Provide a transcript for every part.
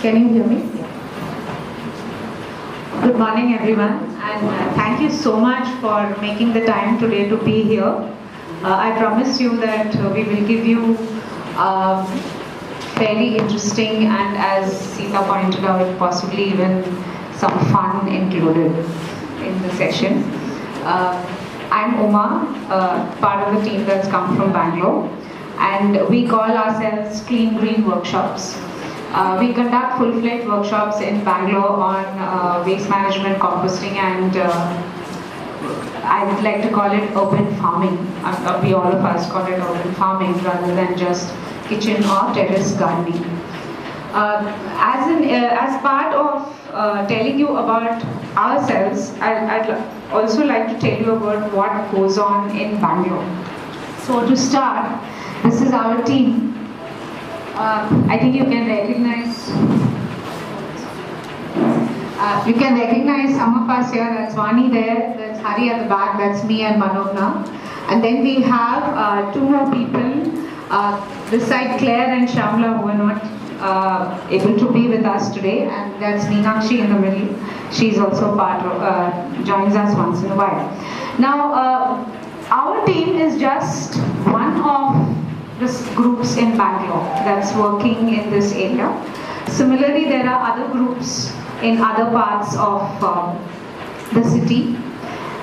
Can you hear me? Good morning, everyone, and thank you so much for making the time today to be here. I promise you that we will give you fairly interesting and, as Sita pointed out, possibly even some fun included in the session. I'm Uma, part of the team that's come from Bangalore, and we call ourselves Clean Green Workshops. We conduct full-fledged workshops in Bangalore on waste management, composting, and I'd like to call it urban farming. We all of us call it urban farming rather than just kitchen or terrace gardening. As part of telling you about ourselves, I'd also like to tell you about what goes on in Bangalore. So to start, this is our team. I think you can recognize some of us here. That's Vani there, that's Hari at the back, that's me and Manogna. And then we have two more people, this side Claire and Shamla, who are not able to be with us today, and that's Meenakshi in the middle. She's also part of, joins us once in a while. Now, our team is just one of the groups in Bangalore that's working in this area. Similarly, there are other groups in other parts of the city.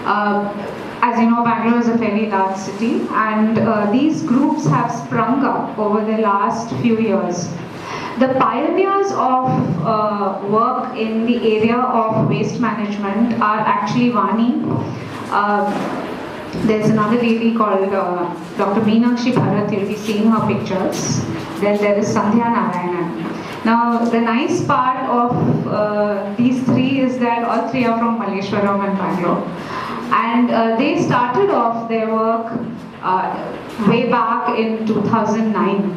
As you know, Bangalore is a fairly large city, and these groups have sprung up over the last few years. The pioneers of work in the area of waste management are actually Vani. There's another lady called Dr. Meenakshi Bharat. You'll be seeing her pictures. Then there is Sandhya Narayanan. Now, the nice part of these three is that all three are from Malleshwaram and Bangalore. And they started off their work way back in 2009,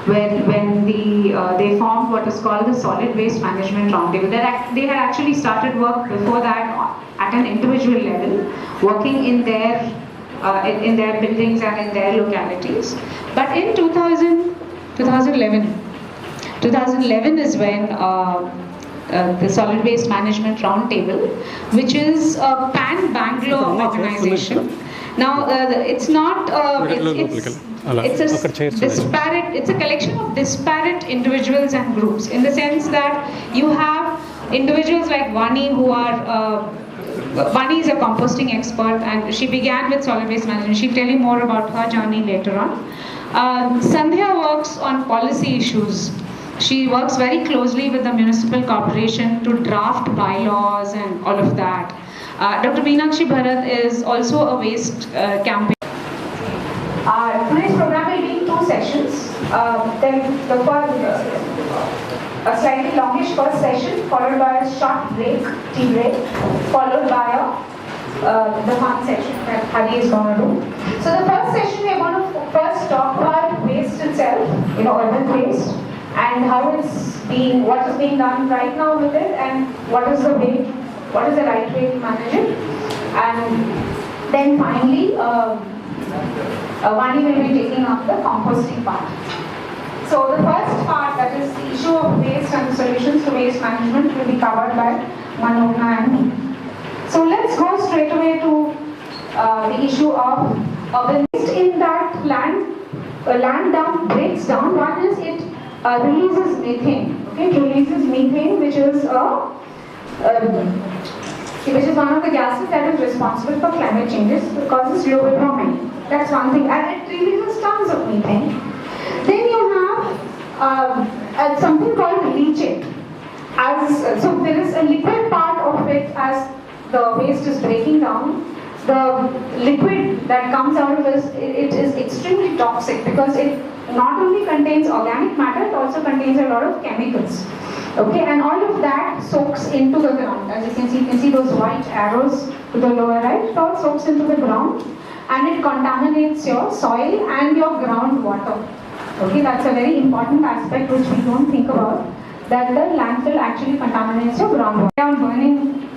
when they formed what is called the Solid Waste Management Roundtable. They had actually started work before that at an individual level, working in their buildings and in their localities. But in 2011 is when the Solid Waste Management Roundtable, which is a pan-Bangalore organization. Now, it's not, it's a collection of disparate individuals and groups, in the sense that you have individuals like Vani, who are Vani is a composting expert, and she began with solid waste management. She'll tell you more about her journey later on. Sandhya works on policy issues. She works very closely with the municipal corporation to draft bylaws and all of that. Dr. Meenakshi Bharat is also a waste campaign. Today's program will be in two sessions. Then the first, a slightly longish first session, followed by a short break, tea break, followed by the fun section that Hari is going to do. So the first session, we are going to first talk about waste itself, urban waste, and how it's being, what is being done right now with it, and what is the right way to manage it. And then finally, Vani will be taking up the composting part. So the first part, that is the issue of waste and the solutions to waste management, will be covered by Manogna and me. So let's go straight away to the issue of urban waste. In that land dump breaks down. One is it releases methane. Okay, it releases methane, which is one of the gases that is responsible for climate changes. It causes global warming. That's one thing, and it releases tons of methane. Then you have something called leachate. So there is a liquid part of it. As the waste is breaking down, the liquid that comes out of it is extremely toxic, because it not only contains organic matter, it also contains a lot of chemicals. Okay, and all of that soaks into the ground. As you can see those white arrows to the lower right. It all soaks into the ground, and it contaminates your soil and your groundwater. Okay, that's a very important aspect which we don't think about, that the landfill actually contaminates your groundwater. On burning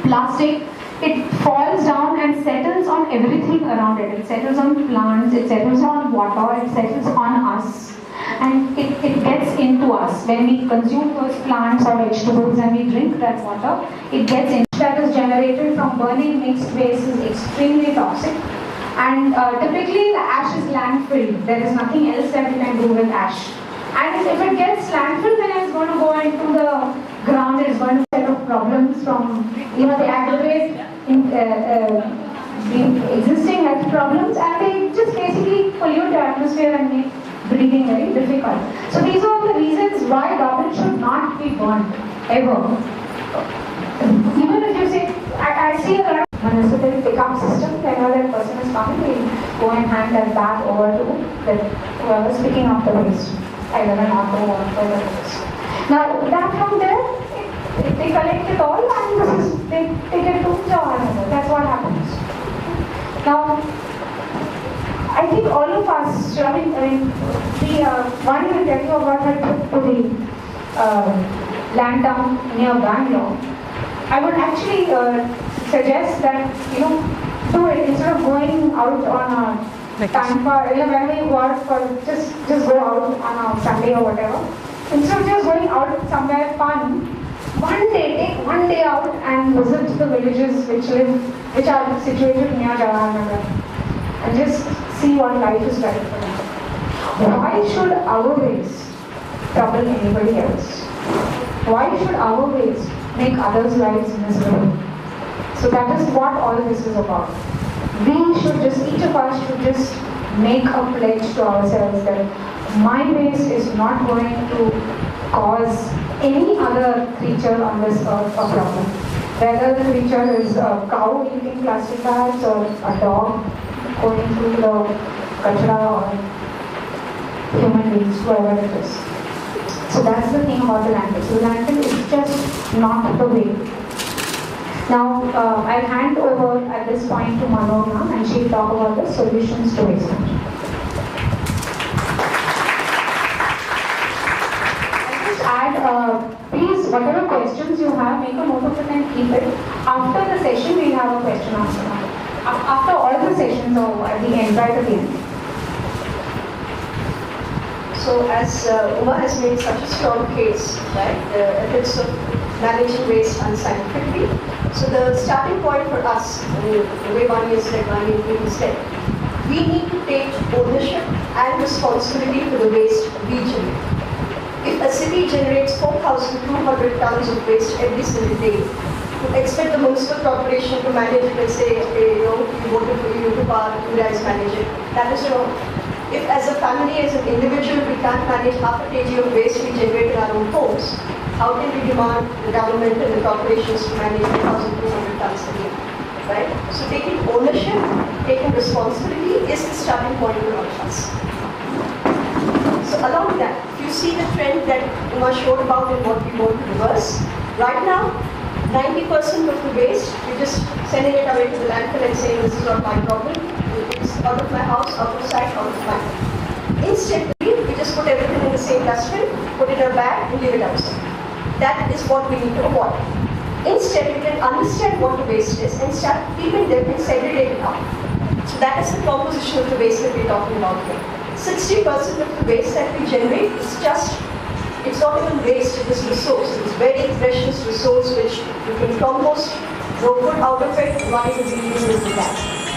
plastic, it falls down and settles on everything around it. It settles on plants, it settles on water, it settles on us. and it gets into us. When we consume those plants or vegetables and we drink that water, it gets in. That is generated from burning mixed waste is extremely toxic. And typically the ash is landfill. There is nothing else that you can do with ash. And if it gets landfill, then it's going to go into the ground. It's going to set up problems from, they aggravate the existing health problems, and they just basically pollute the atmosphere and make breathing very difficult. So these are the reasons why garbage should not be burnt ever. Even if you say, I see a lot of municipal pickup system, whenever that person is coming, they go and hand that bag over to whoever is picking up the waste, either an auto or whatever it is. Now, that from there, they collect it all and they take it to Jawaharlal. That's what happens. Now, I think all of us, one will tell you about her trip to the land down near Bangalore. I would actually suggest that, do it instead of going out on a time for, whenever you go out for, just go out on a Sunday or whatever. Instead of just going out somewhere fun, take one day out and visit the villages which are situated near Jawaharlal and just see what life is like for them. Why should our waste trouble anybody else? Why should our waste make others' lives miserable? So that is what all this is about. We should each of us should just make a pledge to ourselves that my waste is not going to cause any other creature on this earth a problem. Whether the creature is a cow eating plastic bags or a dog going through the kachra or human beings, whoever it is. So that's the thing about the landfill. So the landfill is just not the way. Now I'll hand over at this point to Manogna and she'll talk about the solutions to waste management. Please, whatever questions you have, make a note of it and keep it. After the session, we'll have a question answer. After all the sessions or at the end, right at the end. So as Uma has made such a strong case, right, the ethics of managing waste unscientifically. So the starting point for us, the way Vani has said, Vani said, we need to take ownership and responsibility for the waste we generate. If a city generates 4,200 tons of waste every single day, to expect the municipal corporation to manage it and say, okay, we voted for you to park, you guys manage it, that is wrong. If as a family, as an individual, we can't manage half a kg of waste we generate in our own homes, how can we demand the government and the corporations to manage 4,200 tons a day, right? So taking ownership, taking responsibility is the starting point for all of us. So along that, if you see the trend that Uma showed about and what we want to reverse, right now, 90% of the waste, we're just sending it away to the landfill and saying this is not my problem, it's out of my house, out of sight, out of mind. Instead, we just put everything in the same dustbin, put it in a bag and leave it outside. That is what we need to avoid. Instead, you can understand what the waste is and start keeping them and segregate it out. So that is the composition of the waste that we're talking about here. 60% of the waste that we generate is just, it's not even waste, it is resource. It's very precious resource which you can compost, grow food out of it, and one is reusable in that,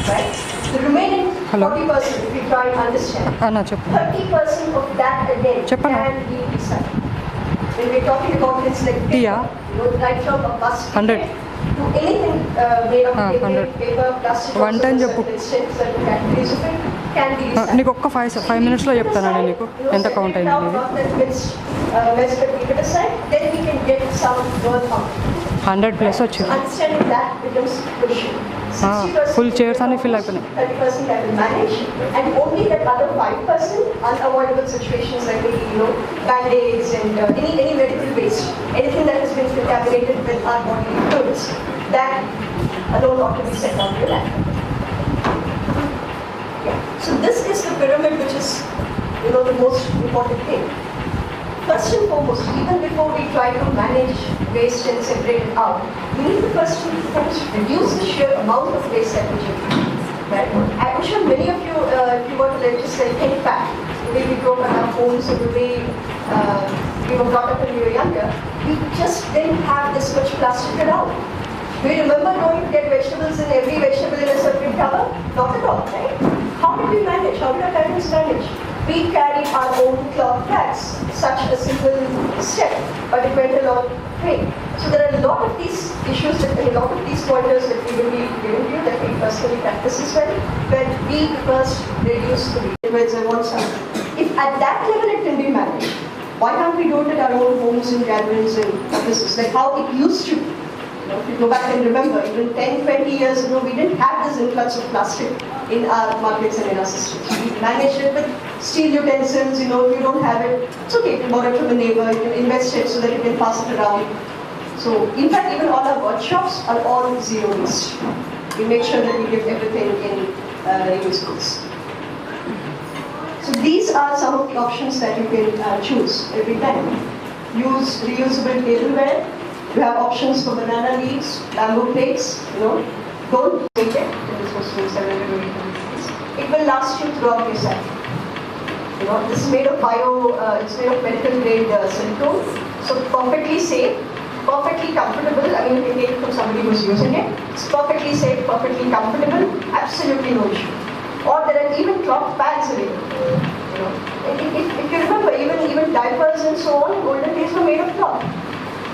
right? The remaining 40%, if we try and understand, 30% of that again can be recycled. When we're talking about things like paper, right from a bus ticket to anything made of paper, plastic, certain categories of it can be recycled. నీకు ఒక్క 5 minutes లో చెప్తానండి నీకు ఎంత count అయింది keep it aside, then we can get some worth out. 100 plus వచ్చింది. Understanding that becomes crucial. 60% full chairs అని fill అయిపోయినాయి. 30% that will manage, and only that other 5% unavoidable situations like band-aids and any medical waste, anything that has been contaminated with our bodily fluids, that alone ought to be set down to that. So this is the pyramid which is, the most important thing. First and foremost, even before we try to manage waste and separate it out, we need to first and foremost reduce the sheer amount of waste that we generate. Right? I'm sure many of you, if you were to just think back, the way we grew up in our homes, and the way we were brought up when we were younger, we just didn't have this much plastic around. Do you remember going to get vegetables in every vegetable in a certain cover? Not at all, right? How did we manage? How did our parents manage? We carried our own cloth bags. Such a simple step, but it went a long way. So there are a lot of these issues, a lot of these pointers that we will be giving you that we personally practice as well, where we first reduce the waste. I want some. If at that level it can be managed, why can't we do it at our own homes and gatherings and offices, like how it used to? If you go back and remember, even 10, 20 years ago, we didn't have this influx of plastic in our markets and in our systems. We managed it with steel utensils, if you don't have it, it's okay, you can borrow it from a neighbor, you can invest it so that you can pass it around. So, in fact, even all our workshops are all zero waste. We make sure that we give everything in reusables. So these are some of the options that you can choose every time. Use reusable tableware. You have options for banana leaves, bamboo plates, don't take it. It will last you throughout your cycle. This is made of it's made of medical grade silicone. So perfectly safe, perfectly comfortable. I mean, you can take it from somebody who's using it. It's perfectly safe, perfectly comfortable, absolutely no issue. Or there are even cloth pads available. If you remember, even diapers and so on in olden days were made of cloth.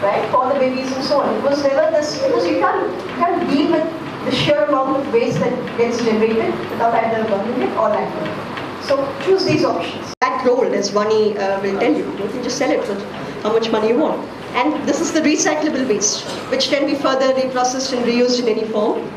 Right, for the babies and so on. It was never this, because you can't deal with the sheer amount of waste that gets generated without either burning it or landfilling. So choose these options. That rolled, as Vani will tell you, you can just sell it for how much money you want. And this is the recyclable waste, which can be further reprocessed and reused in any form.